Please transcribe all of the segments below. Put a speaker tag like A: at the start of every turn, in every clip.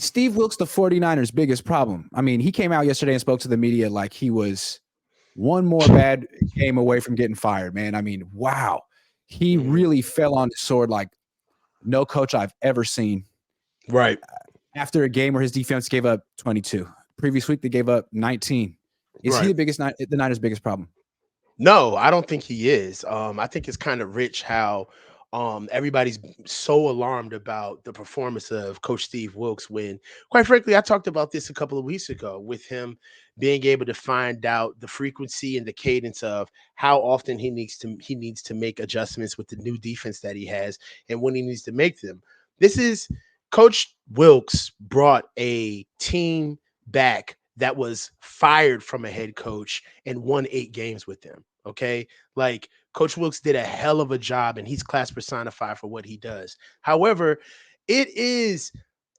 A: Steve Wilks, the 49ers' biggest problem. I mean, he came out yesterday and spoke to the media like he was one more bad game away from getting fired, man. I mean, wow. He really fell on his sword like no coach I've ever seen.
B: Right.
A: After a game where his defense gave up 22. Previous week, they gave up 19. Is he the Niners' biggest problem?
B: No, I don't think he is. I think it's kind of rich how everybody's so alarmed about the performance of Coach Steve Wilks when, quite frankly, I talked about this a couple of weeks ago with him being able to find out the frequency and the cadence of how often he needs to make adjustments with the new defense that he has and when he needs to make them. This is Coach Wilks brought a team back that was fired from a head coach and won 8 games with them. Okay. Like Coach Wilks did a hell of a job and he's class personified for what he does. However, it is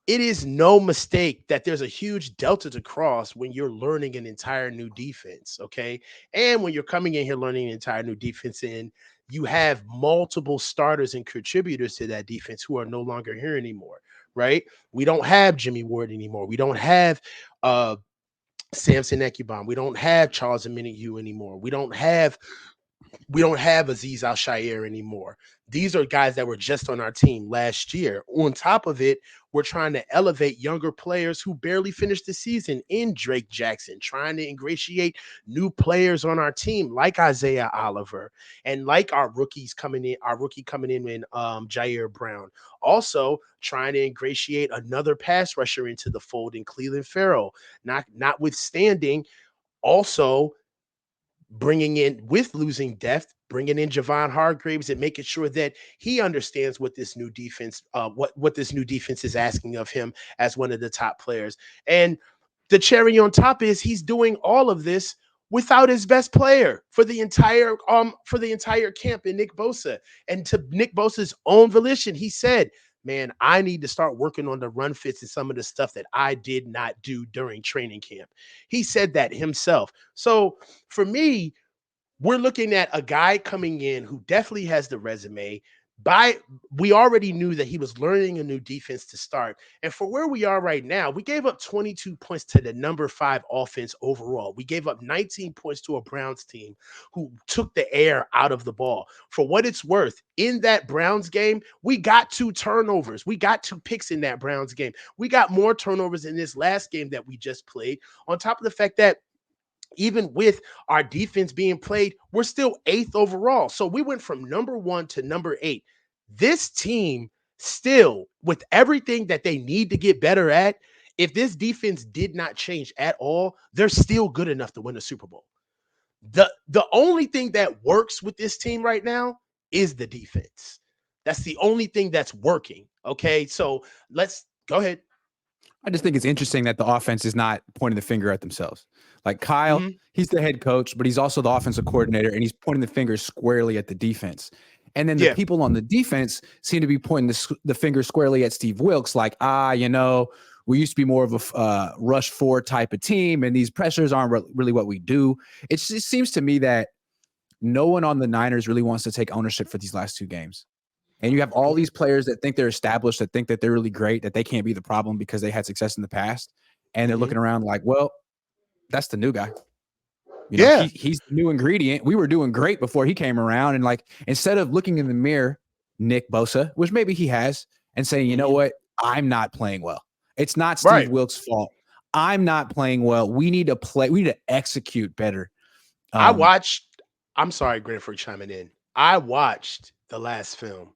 B: it is no mistake that there's a huge delta to cross when you're learning an entire new defense, okay? And when you're coming in here learning an entire new defense and you have multiple starters and contributors to that defense who are no longer here anymore, right? We don't have Jimmy Ward anymore. We don't have uh Samson Ekubom. We don't have Charles Omenihu anymore. We don't have Aziz Al Shair anymore. These are guys that were just on our team last year. On top of it, we're trying to elevate younger players who barely finished the season in Drake Jackson, trying to ingratiate new players on our team like Isaiah Oliver and like our rookie coming in Jair Brown. Also trying to ingratiate another pass rusher into the fold in Cleveland Farrell, notwithstanding also bringing in with losing depth, bringing in Javon Hargraves and making sure that he understands what this new defense, what this new defense is asking of him as one of the top players. And the cherry on top is he's doing all of this without his best player for the entire camp in Nick Bosa. And to Nick Bosa's own volition, he said, man, I need to start working on the run fits and some of the stuff that I did not do during training camp. He said that himself. So for me, we're looking at a guy coming in who definitely has the resume. By We already knew that he was learning a new defense to start. And for where we are right now, we gave up 22 points to the number 5 offense overall. We gave up 19 points to a Browns team who took the air out of the ball. For what it's worth, in that Browns game, we got 2 turnovers. We got 2 picks in that Browns game. We got more turnovers in this last game that we just played. On top of the fact that even with our defense being played, we're still 8th overall. So we went from number 1 to number 8. This team still, with everything that they need to get better at, if this defense did not change at all, they're still good enough to win the Super Bowl. The only thing that works with this team right now is the defense. That's the only thing that's working. Okay. So let's go ahead.
A: I just think it's interesting that the offense is not pointing the finger at themselves. Like Kyle,
B: Mhm.
A: he's the head coach, but he's also the offensive coordinator, and he's pointing the finger squarely at the defense. And then the
B: Yeah.
A: people on the defense seem to be pointing the finger squarely at Steve Wilks, like, we used to be more of a rush 4 type of team, and these pressures aren't really what we do. It just seems to me that no one on the Niners really wants to take ownership for these last 2 games. And you have all these players that think they're established, that think that they're really great, that they can't be the problem because they had success in the past. And they're
B: Mhm.
A: looking around like, well, that's the new guy.
B: Yeah.
A: He's the new ingredient. We were doing great before he came around. And like, instead of looking in the mirror, Nick Bosa, which maybe he has, and saying, you know
B: Mhm.
A: what, I'm not playing well. It's not Steve
B: Right.
A: Wilks' fault. I'm not playing well. We need to execute better.
B: I
A: Um,
B: watched I'm sorry, Grant, for chiming in. I watched the last film.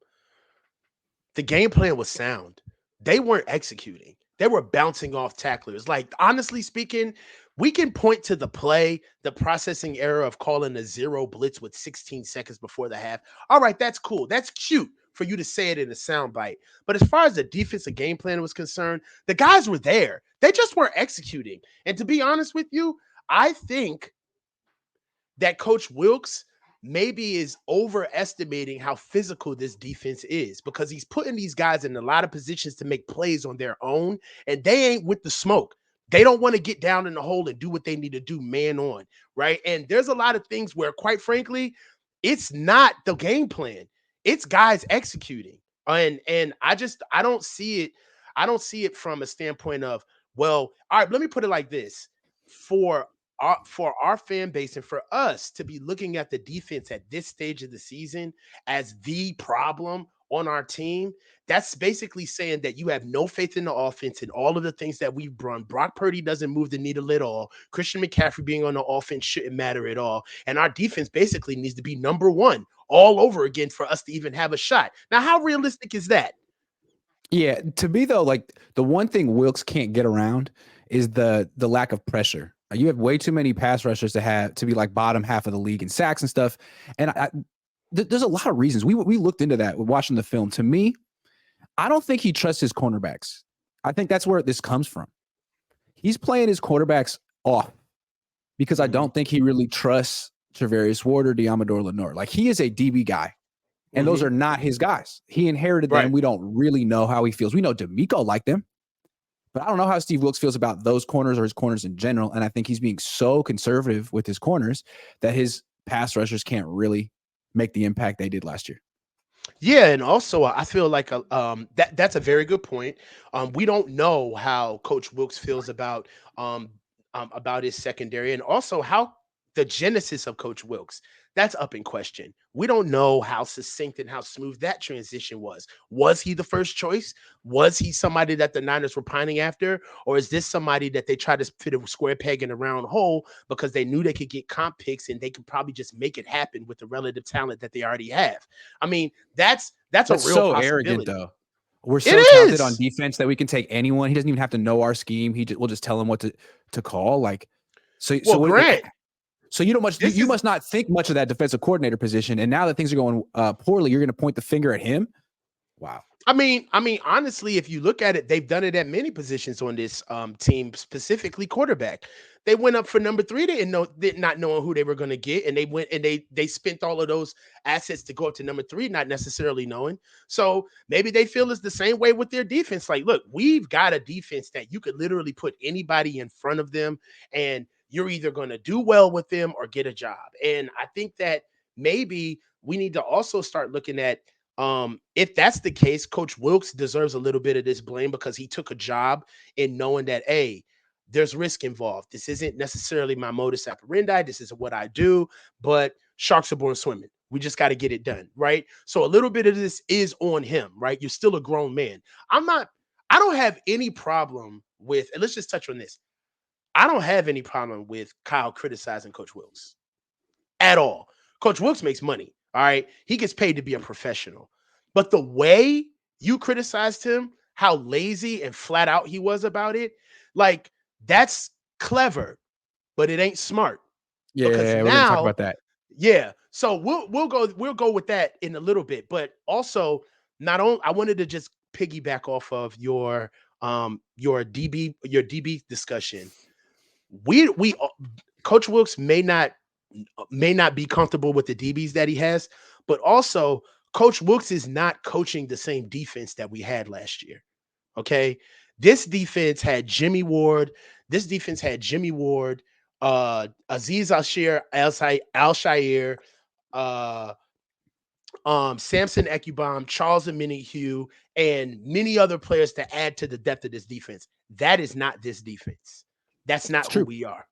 B: The game plan was sound. They weren't executing. They were bouncing off tacklers. Like, honestly speaking, we can point to the play, the processing error of calling a zero blitz with 16 seconds before the half. All right, that's cool. That's cute for you to say it in a sound bite. But as far as the defensive game plan was concerned, the guys were there. They just weren't executing. And to be honest with you, I think that Coach Wilks maybe is overestimating how physical this defense is because he's putting these guys in a lot of positions to make plays on their own, and they ain't with the smoke. They don't want to get down in the hole and do what they need to do man on, right? And there's a lot of things where, quite frankly, it's not the game plan. It's guys executing. And I don't see it. I don't see it from a standpoint of, well, all right, let me put it like this. For our fan base and for us to be looking at the defense at this stage of the season as the problem on our team, that's basically saying that you have no faith in the offense and all of the things that we've run. Brock Purdy doesn't move the needle at all. Christian McCaffrey being on the offense shouldn't matter at all. And our defense basically needs to be number one all over again for us to even have a shot. Now, how realistic is that?
A: Yeah, to me though, like the one thing Wilks can't get around is the lack of pressure. You have way too many pass rushers to be like bottom half of the league in sacks and stuff. And there's a lot of reasons. We looked into that watching the film. To me, I don't think he trusts his cornerbacks. I think that's where this comes from. He's playing his quarterbacks off because I don't think he really trusts Travarius Ward or Diamador Lenore. Like he is a DB guy. And those are not his guys. He inherited them. We don't really know how he feels. We know D'Amico liked them, but I don't know how Steve Wilks feels about those corners or his corners in general. And I think he's being so conservative with his corners that his pass rushers can't really make the impact they did last year.
B: Yeah, and also I feel like that's a very good point. We don't know how Coach Wilks feels about his secondary, and also how the genesis of Coach Wilks, that's up in question. We don't know how succinct and how smooth that transition was. Was he the first choice? Was he somebody that the Niners were pining after? Or is this somebody that they tried to fit a square peg in a round hole because they knew they could get comp picks and they could probably just make it happen with the relative talent that they already have? I mean, that's a real
A: so
B: possibility.
A: Arrogant, though. We're so talented on defense that we can take anyone. He doesn't even have to know our scheme. We'll just tell him what to call. Like,
B: Grant,
A: so you must not think much of that defensive coordinator position. And now that things are going poorly, you're going to point the finger at him. Wow.
B: I mean, honestly, if you look at it, they've done it at many positions on this team, specifically quarterback. They went up for number 3, not knowing who they were going to get, and they went and they spent all of those assets to go up to number 3, not necessarily knowing. So maybe they feel it's the same way with their defense. Like, look, we've got a defense that you could literally put anybody in front of them, and you're either going to do well with them or get a job. And I think that maybe we need to also start looking at, if that's the case, Coach Wilks deserves a little bit of this blame because he took a job in knowing that, hey, there's risk involved. This isn't necessarily my modus operandi. This isn't what I do, but sharks are born swimming. We just got to get it done, right? So a little bit of this is on him, right? You're still a grown man. I don't have any problem with, and let's just touch on this. I don't have any problem with Kyle criticizing Coach Wilks at all. Coach Wilks makes money. All right. He gets paid to be a professional. But the way you criticized him, how lazy and flat out he was about it, like, that's clever, but it ain't smart.
A: Yeah, we're gonna talk about that.
B: Yeah. So we'll go with that in a little bit. But also, I wanted to just piggyback off of your DB discussion. Coach Wilks may not be comfortable with the DBs that he has, but also Coach Wilks is not coaching the same defense that we had last year. Okay. This defense had Jimmy Ward. Aziz Al-Shir, Al-Shair, Samson Ekubam, Charles Omenihu, and many other players to add to the depth of this defense. That is not this defense. That's not who we are.